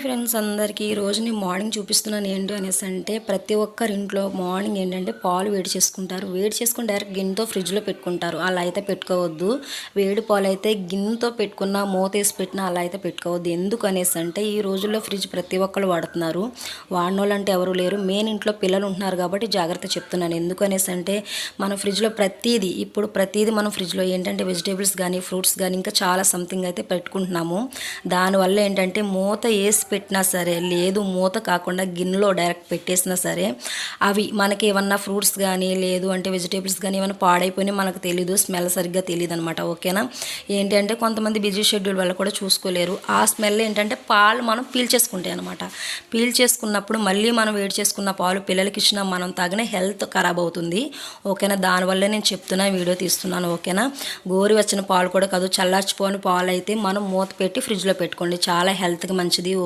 Friends అందరికీ ఈరోజు నేను మార్నింగ్ చూపిస్తున్నాను ఏంటి అనేసి అంటే ప్రతి ఒక్కరి ఇంట్లో మార్నింగ్ ఏంటంటే పాలు వేడి చేసుకుంటారు. వేడి చేసుకుని డైరెక్ట్ గిన్నెతో ఫ్రిడ్జ్లో పెట్టుకుంటారు. అలా అయితే పెట్టుకోవద్దు. వేడి పాలు అయితే గిన్నెతో పెట్టుకున్న మూతేసి పెట్టినా అలా అయితే పెట్టుకోవద్దు. ఎందుకు అనేసి అంటే ఈ రోజుల్లో ఫ్రిడ్జ్ ప్రతి ఒక్కరు వాడుతున్నారు. వాడినోళ్ళంటే ఎవరు లేరు. మెయిన్ ఇంట్లో పిల్లలు ఉంటున్నారు కాబట్టి జాగ్రత్త చెప్తున్నాను. ఎందుకు అనేసి అంటే మన ఫ్రిడ్జ్లో ప్రతిదీ మనం ఫ్రిడ్జ్లో ఏంటంటే వెజిటేబుల్స్ కానీ ఫ్రూట్స్ కానీ ఇంకా చాలా సంథింగ్ అయితే పెట్టుకుంటున్నాము. దానివల్ల ఏంటంటే మూత వేసి పెట్టినా సరే లేదు, మూత కాకుండా గిన్నెలో డైరెక్ట్ పెట్టేసినా సరే అవి మనకి ఏమన్నా ఫ్రూట్స్ కానీ లేదు అంటే వెజిటేబుల్స్ కానీ ఏమైనా పాడైపోయినా మనకు తెలీదు, స్మెల్ సరిగ్గా తెలియదు అనమాట. ఓకేనా. ఏంటంటే కొంతమంది బిజీ షెడ్యూల్ వల్ల కూడా చూసుకోలేరు. ఆ స్మెల్ ఏంటంటే పాలు మనం పీల్చేసుకుంటాయి అనమాట. పీల్చేసుకున్నప్పుడు మళ్ళీ మనం వేడి చేసుకున్న పాలు పిల్లలకి ఇచ్చినా మనం తాగిన హెల్త్ ఖరాబ్ అవుతుంది. ఓకేనా. దానివల్ల నేను చెప్తున్నా, వీడియో తీస్తున్నాను. ఓకేనా. గోరువెచ్చని పాలు కూడా కాదు, చల్లార్చిపోని పాలు అయితే మనం మూత పెట్టి ఫ్రిడ్జ్లో పెట్టుకోండి. చాలా హెల్త్కి మంచిది.